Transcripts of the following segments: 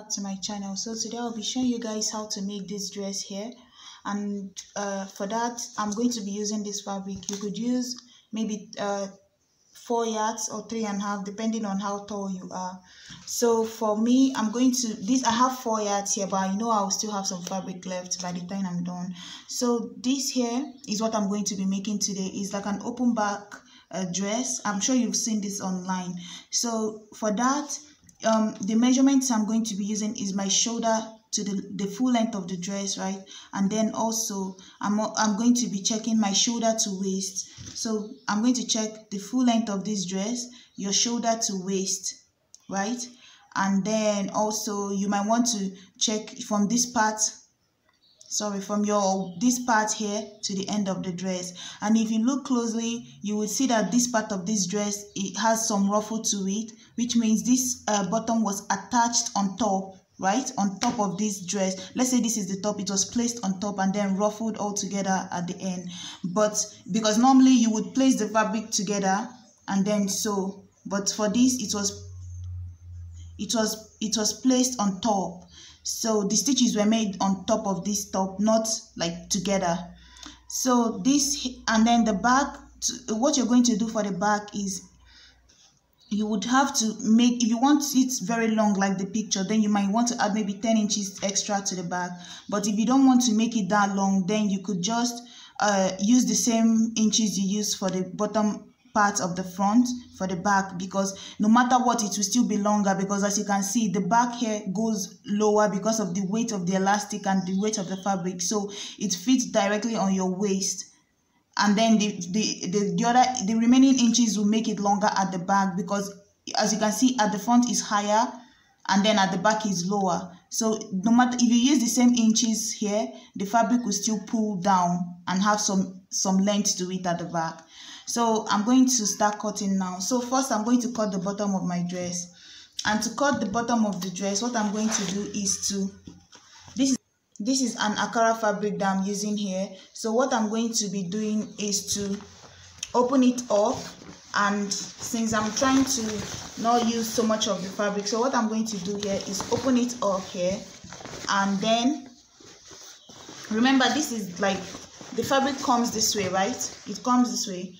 back to my channel. So today I'll be showing you guys how to make this dress here, and for that I'm going to be using this fabric. You could use maybe 4 yards or 3.5 depending on how tall you are. So for me, I'm going to I have 4 yards here, but I know I'll still have some fabric left by the time I'm done. So this here is what I'm going to be making today. It's like an open back dress. I'm sure you've seen this online. So for that, the measurements I'm going to be using is my shoulder to the full length of the dress, right? And then also I'm going to be checking my shoulder to waist. So I'm going to check the full length of this dress, your shoulder to waist, right? And then also you might want to check from this part, from this part here to the end of the dress. And if you look closely, you will see that this part of this dress, it has some ruffle to it, which means this bottom was attached on top, right, on top of this dress. Let's say this is the top, it was placed on top and then ruffled all together at the end. But because normally you would place the fabric together and then sew, but for this it was placed on top. So the stitches were made on top of this top, not like together. So this, and then the back, what you're going to do for the back is you would have to make, if you want it very long like the picture, then you might want to add maybe 10 inches extra to the back. But if you don't want to make it that long, then you could just use the same inches you use for the bottom part of the front for the back, because no matter what, it will still be longer, because as you can see, the back here goes lower because of the weight of the elastic and the weight of the fabric, so it fits directly on your waist. And then the remaining inches will make it longer at the back, because as you can see, at the front is higher and then at the back is lower. So no matter if you use the same inches here, the fabric will still pull down and have some length to it at the back. So I'm going to start cutting now. So first I'm going to cut the bottom of my dress. And to cut the bottom of the dress, what I'm going to do is this is an Akara fabric that I'm using here. So what I'm going to be doing is to open it up, and since I'm trying to not use so much of the fabric, so what I'm going to do here is open it up here, and then remember, this is like the fabric comes this way, right? It comes this way.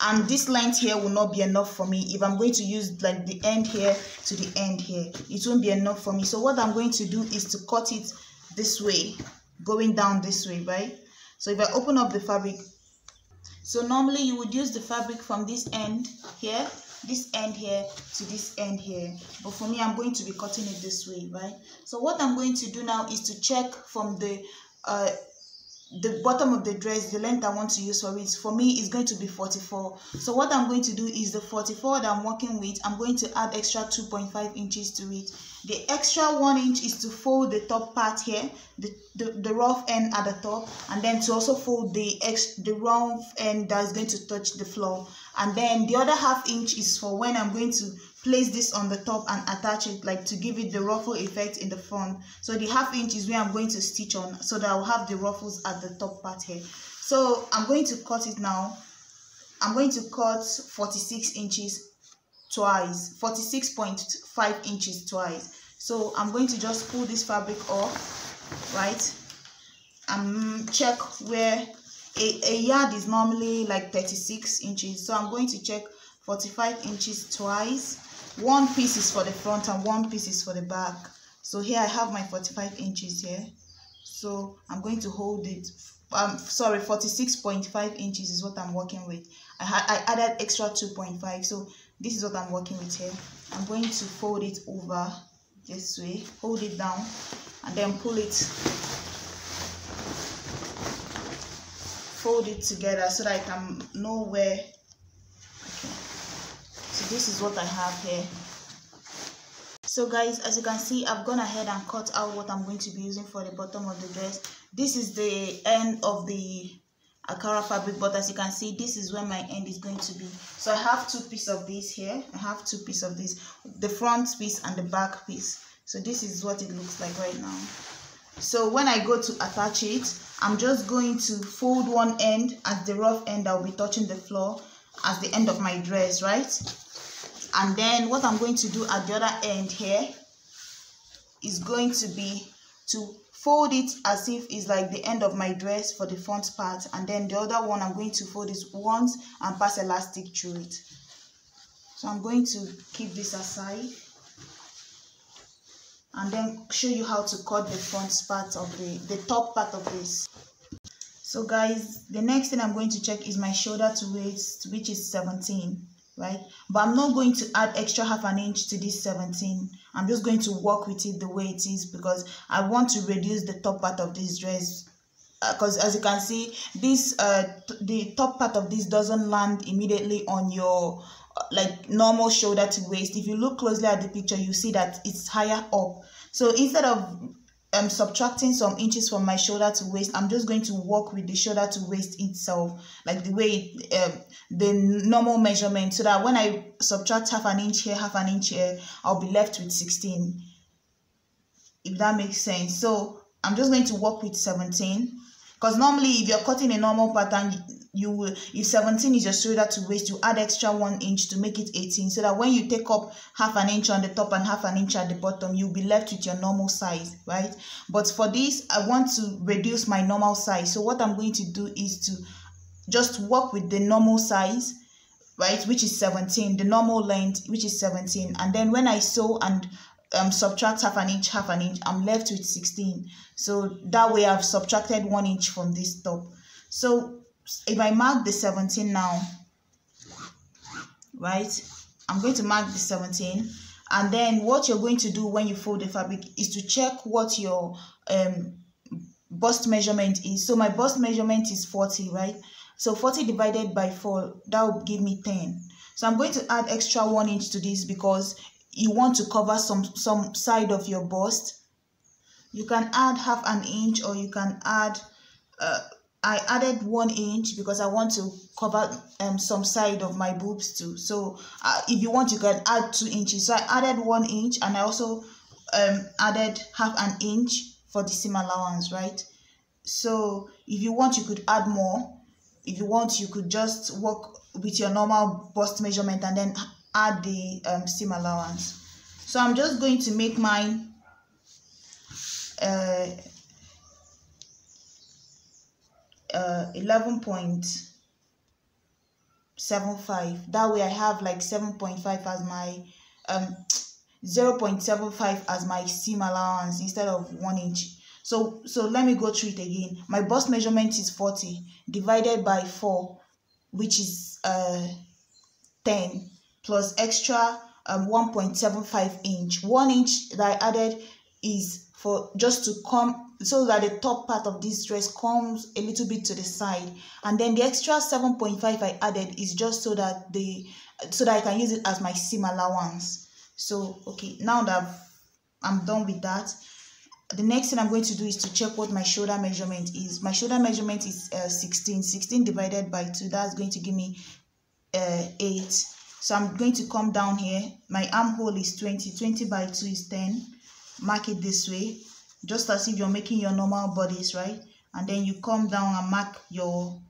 And this length here will not be enough for me. If I'm going to use like the end here to the end here, it won't be enough for me. So what I'm going to do is to cut it this way, going down this way, right? So if I open up the fabric, so normally you would use the fabric from this end here, this end here to this end here. But for me, I'm going to be cutting it this way, right? So what I'm going to do now is to check from the bottom of the dress, the length I want to use for it. For me, it's going to be 44. So what I'm going to do is the 44 that I'm working with, I'm going to add extra 2.5 inches to it. The extra 1 inch is to fold the top part here, the rough end at the top, and then to also fold the rough end that is going to touch the floor. And then the other ½ inch is for when I'm going to place this on the top and attach it, like to give it the ruffle effect in the front. So the ½ inch is where I'm going to stitch on, so that I'll have the ruffles at the top part here. So I'm going to cut it now. I'm going to cut 46 inches twice, 46.5 inches twice. So I'm going to just pull this fabric off, right? And check where a yard is normally like 36 inches. So I'm going to check 45 inches twice. One piece is for the front and one piece is for the back. So here I have my 45 inches here. So I'm going to hold it. 46.5 inches is what I'm working with. I added extra 2.5. So this is what I'm working with here. I'm going to fold it over this way, hold it down, and then pull it, fold it together so that I can know where. Okay, so this is what I have here. So guys, as you can see, I've gone ahead and cut out what I'm going to be using for the bottom of the dress. This is the end of the Akara fabric, but as you can see, this is where my end is going to be. So I have 2 pieces of this here. I have 2 pieces of this, the front piece and the back piece. So this is what it looks like right now. So when I go to attach it, I'm just going to fold one end as the rough end that will be touching the floor as the end of my dress, right? And then what I'm going to do at the other end here is going to be to fold it as if it's like the end of my dress for the front part, and then the other one I'm going to fold it once and pass elastic through it. So I'm going to keep this aside and then show you how to cut the front part of the top part of this. So guys, the next thing I'm going to check is my shoulder to waist, which is 17, right? But I'm not going to add extra half an inch to this 17. I'm just going to work with it the way it is because I want to reduce the top part of this dress. Because as you can see, this the top part of this doesn't land immediately on your like normal shoulder to waist. If you look closely at the picture, you see that it's higher up. So instead of subtracting some inches from my shoulder to waist, I'm just going to work with the shoulder to waist itself, like the way the normal measurement, so that when I subtract half an inch here, half an inch here, I'll be left with 16, if that makes sense. So I'm just going to work with 17, because normally if you're cutting a normal pattern, you will, if 17 is your shoulder to waist, you add extra 1 inch to make it 18, so that when you take up half an inch on the top and half an inch at the bottom, you'll be left with your normal size, right? But for this, I want to reduce my normal size. So what I'm going to do is to just work with the normal size, right, which is 17, the normal length, which is 17, and then when I sew and subtract half an inch, I'm left with 16. So that way I've subtracted 1 inch from this top. So if I mark the 17 now, right, I'm going to mark the 17, and then what you're going to do when you fold the fabric is to check what your bust measurement is. So my bust measurement is 40, right? So 40 divided by 4, that will give me 10. So I'm going to add extra 1 inch to this because you want to cover some side of your bust. You can add half an inch, or you can add I added 1 inch because I want to cover some side of my boobs too. So if you want, you can add 2 inches. So I added 1 inch, and I also added half an inch for the seam allowance, right? So if you want, you could add more. If you want, you could just work with your normal bust measurement and then add the seam allowance. So I'm just going to make mine 11.75. That way I have like 7.5 as my 0.75 as my seam allowance instead of 1 inch. So let me go through it again. My bust measurement is 40 divided by 4, which is 10, plus extra 1.75 inch. 1 inch that I added is for just to come so that the top part of this dress comes a little bit to the side, and then the extra 7.5 I added is just so that I can use it as my seam allowance. So okay, now that I'm done with that, the next thing I'm going to do is to check what my shoulder measurement is. My shoulder measurement is 16 divided by 2, that's going to give me 8. So I'm going to come down here. My armhole is 20 by 2 is 10. Mark it this way, just as if you're making your normal bodies, right? And then you come down and mark your,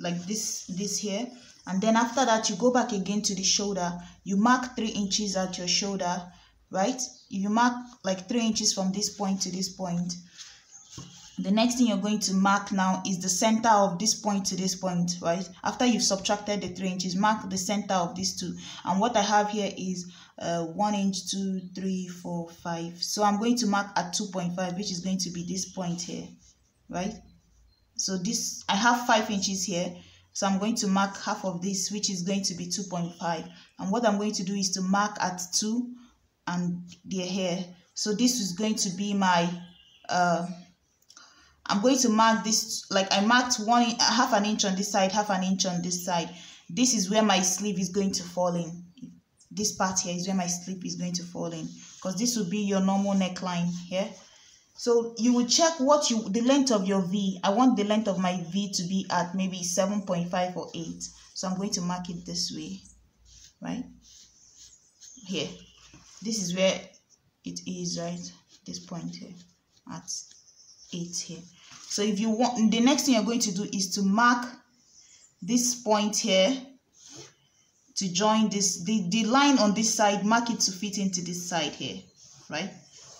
like this here, and then after that you go back again to the shoulder. You mark 3 inches at your shoulder, right? If you mark like 3 inches from this point to this point, the next thing you're going to mark now is the center of this point to this point, right? After you've subtracted the 3 inches, mark the center of these two. And what I have here is 1 inch, 2, 3, 4, 5. So I'm going to mark at 2.5, which is going to be this point here, right? So this, I have 5 inches here, so I'm going to mark half of this, which is going to be 2.5. And what I'm going to do is to mark at 2 and they're here. So this is going to be my I'm going to mark this, like I marked half an inch on this side, half an inch on this side. This is where my sleeve is going to fall in. This part here is where my sleeve is going to fall in, because this will be your normal neckline here. So you will check the length of your V. I want the length of my V to be at maybe 7.5 or 8. So I'm going to mark it this way, right? Here. This is where it is, right? This point here at 8 here. So if you want, the next thing you're going to do is to mark this point here to join this, the line on this side, mark it to fit into this side here, right?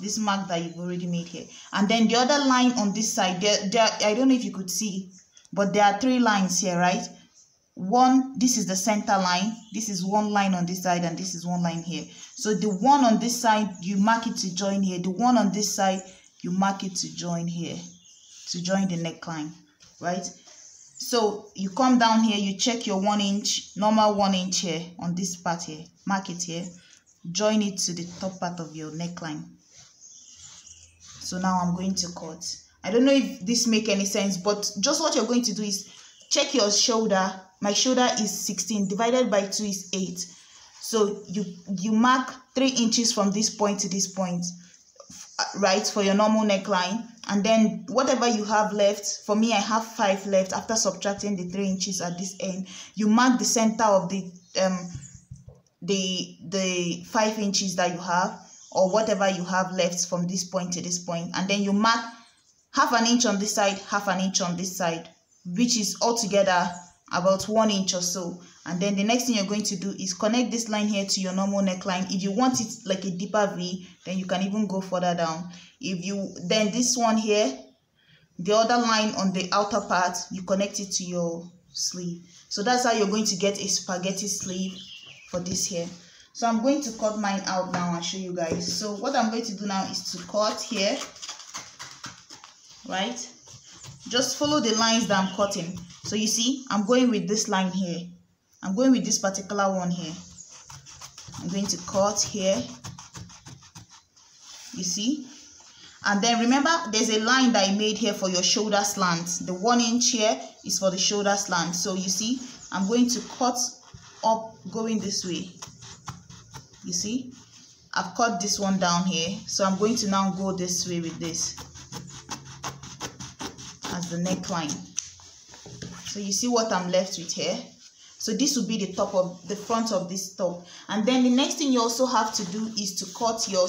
this mark that you've already made here. And then the other line on this side, there I don't know if you could see, but there are 3 lines here, right? One, this is the center line, this is one line on this side, and this is one line here. So the one on this side, you mark it to join here. The one on this side, you mark it to join here, to join the neckline, right? So you come down here, you check your 1 inch, normal 1 inch here on this part here, mark it here, join it to the top part of your neckline. So now I'm going to cut. I don't know if this make any sense, but just what you're going to do is check your shoulder. My shoulder is 16, divided by 2 is 8. So you mark 3 inches from this point to this point, right, for your normal neckline. And then whatever you have left, for me I have 5 left after subtracting the 3 inches at this end. You mark the center of the 5 inches that you have, or whatever you have left from this point to this point, and then you mark half an inch on this side, half an inch on this side, which is altogether about 1 inch or so. And then the next thing you're going to do is connect this line here to your normal neckline. If you want it like a deeper V, then you can even go further down. Then this one here, the other line on the outer part, you connect it to your sleeve. So that's how you're going to get a spaghetti sleeve for this here. So I'm going to cut mine out now and show you guys. So what I'm going to do now is to cut here, right? Just follow the lines that I'm cutting. So you see, I'm going with this line here. I'm going with this particular one here. I'm going to cut here. You see? And then remember, there's a line that I made here for your shoulder slant. The 1 inch here is for the shoulder slant. So you see, I'm going to cut up going this way. You see? I've cut this one down here. So I'm going to now go this way with this as the neckline. So you see what I'm left with here. So this will be the top of the front of this top. And then the next thing you also have to do is to cut your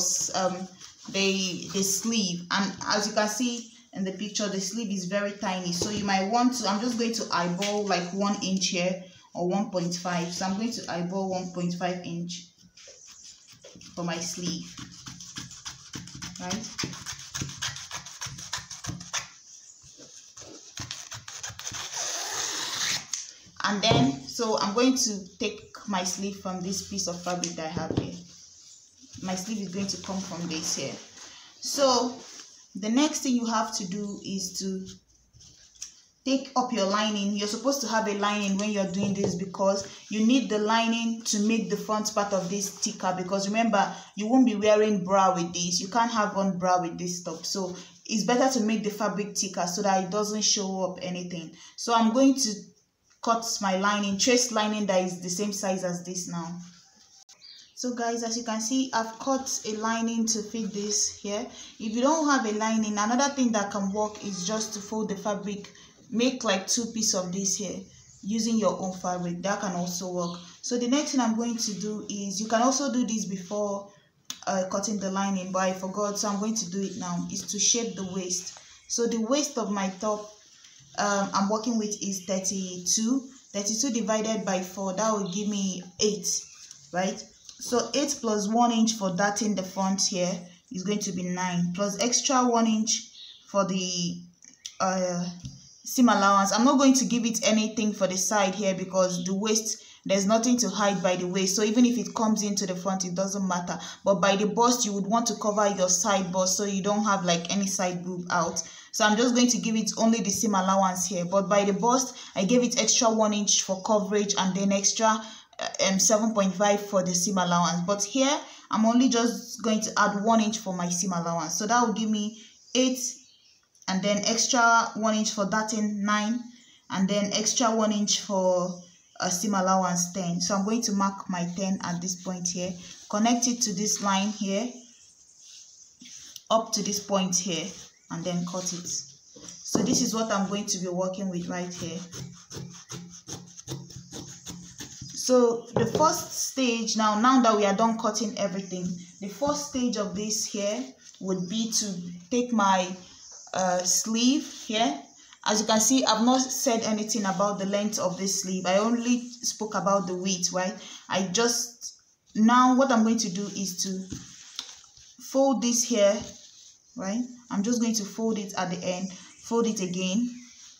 the sleeve. And as you can see in the picture, the sleeve is very tiny. So you might want to, I'm just going to eyeball like 1 inch here or 1.5. So I'm going to eyeball 1.5 inch for my sleeve, right? And then, so I'm going to take my sleeve from this piece of fabric that I have here. My sleeve is going to come from this here. So the next thing you have to do is to take up your lining. You're supposed to have a lining when you're doing this because you need the lining to make the front part of this thicker, because remember, you won't be wearing bra with this. You can't have on bra with this top. So it's better to make the fabric thicker so that it doesn't show up anything. So I'm going to cut my lining, trace lining that is the same size as this now. So guys, as you can see, I've cut a lining to fit this here. If you don't have a lining, another thing that can work is just to fold the fabric, make like 2 pieces of this here using your own fabric. That can also work. So the next thing I'm going to do is, you can also do this before cutting the lining, but I forgot, so I'm going to do it now, is to shape the waist. So the waist of my top I'm working with is 32 divided by 4. That will give me 8, right? So 8 plus 1 inch for that in the front here is going to be 9, plus extra 1 inch for the seam allowance. I'm not going to give it anything for the side here because the waist, there's nothing to hide by the waist. So even if it comes into the front, it doesn't matter. But by the bust, you would want to cover your side bust so you don't have like any side boob out. So I'm just going to give it only the seam allowance here. But by the bust, I gave it extra 1 inch for coverage and then extra 7.5 for the seam allowance. But here, I'm only just going to add 1 inch for my seam allowance. So that will give me 8, and then extra 1 inch for that in 9, and then extra 1 inch for a seam allowance 10. So I'm going to mark my 10 at this point here, connect it to this line here, up to this point here, and then cut it. So this is what I'm going to be working with right here. So the first stage, now that we are done cutting everything, the first stage of this here would be to take my sleeve here. As you can see, I've not said anything about the length of this sleeve. I only spoke about the width, right? Now what I'm going to do is to fold this here, right? I'm just going to fold it at the end, fold it again.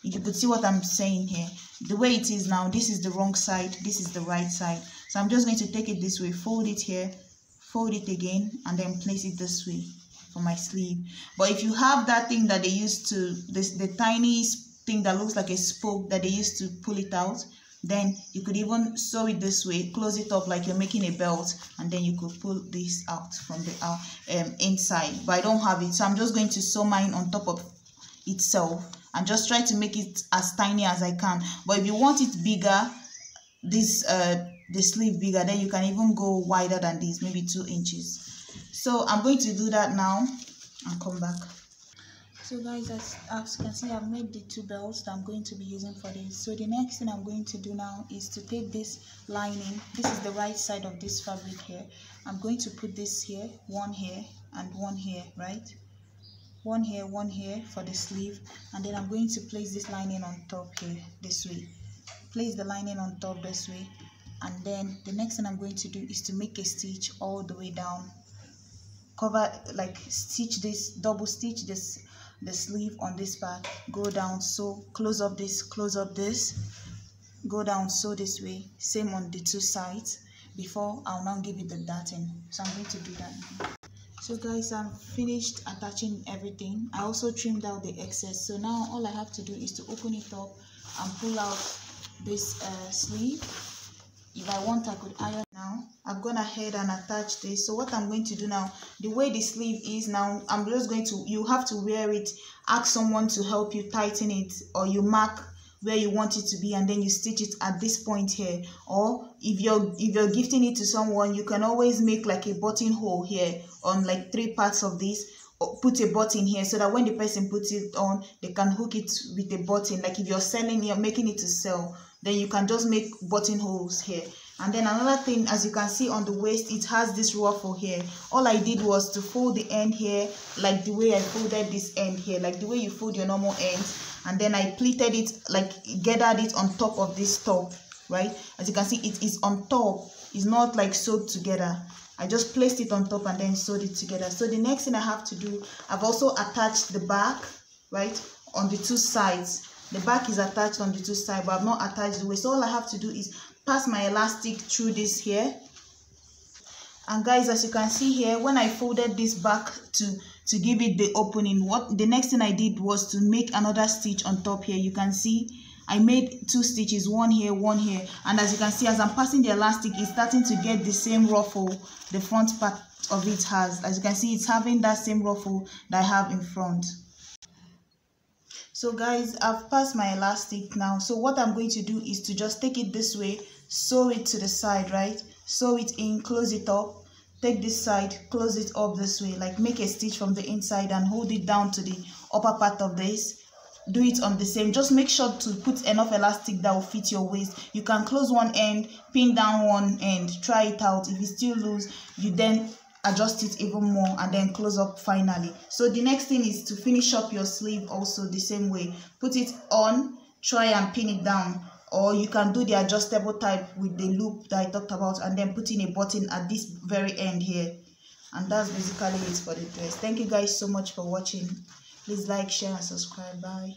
You could see what I'm saying here. The way it is now, this is the wrong side, this is the right side. So I'm just going to take it this way, fold it here, fold it again, and then place it this way for my sleeve. But if you have that thing that they used to, the tiny thing that looks like a spoke that they used to pull it out, then you could even sew it this way, close it up like you're making a belt, and then you could pull this out from the inside. But I don't have it, so I'm just going to sew mine on top of itself and just try to make it as tiny as I can. But if you want it bigger, this the sleeve bigger, then you can even go wider than this, maybe 2 inches. So I'm going to do that now and come back. So guys, as you can see, I've made the 2 belts that I'm going to be using for this. So the next thing I'm going to do now is to take this lining. This is the right side of this fabric here. I'm going to put this here, one here and one here, right? One here for the sleeve, and then I'm going to place this lining on top here this way. Place the lining on top this way, and then the next thing I'm going to do is to make a stitch all the way down. Cover, like stitch this, double stitch this, the sleeve on this part, go down, sew, close up this, go down, sew this way, same on the 2 sides before I'll now give it the darting. So I'm going to do that now. So guys, I'm finished attaching everything. I also trimmed out the excess. So now all I have to do is to open it up and pull out this sleeve. If I want, I could iron. Now I've gone ahead and attached this. So what I'm going to do now, the way the sleeve is now, I'm just going to, you have to wear it, ask someone to help you tighten it, or you mark where you want it to be, and then you stitch it at this point here. Or if you're gifting it to someone, you can always make like a buttonhole here on like 3 parts of this, or put a button here so that when the person puts it on, they can hook it with a button. Like if you're selling, you're making it to sell, then you can just make buttonholes here. And then another thing, as you can see on the waist, it has this ruffle here. All I did was to fold the end here like the way I folded this end here, like the way you fold your normal ends, and then I pleated it, like gathered it on top of this top, right? As you can see, it is on top, it's not like sewed together. I just placed it on top and then sewed it together. So the next thing I have to do, I've also attached the back, right, on the 2 sides. The back is attached on the 2 sides, but I've not attached the waist. So all I have to do is pass my elastic through this here. And guys, as you can see here, when I folded this back to give it the opening, what the next thing I did was to make another stitch on top here. You can see I made 2 stitches, one here, and as you can see, as I'm passing the elastic, it's starting to get the same ruffle the front part of it has. As you can see, it's having that same ruffle that I have in front. So guys, I've passed my elastic now. So what I'm going to do is to just take it this way, sew it to the side, right? Sew it in, close it up, take this side, close it up this way, like make a stitch from the inside and hold it down to the upper part of this. Do it on the same. Just make sure to put enough elastic that will fit your waist. You can close one end, pin down one end, try it out. If it's still loose, you then adjust it even more and then close up finally. So the next thing is to finish up your sleeve also the same way. Put it on, try and pin it down, or you can do the adjustable type with the loop that I talked about and then put in a button at this very end here. And that's basically it for the dress. Thank you guys so much for watching. Please like, share and subscribe. Bye.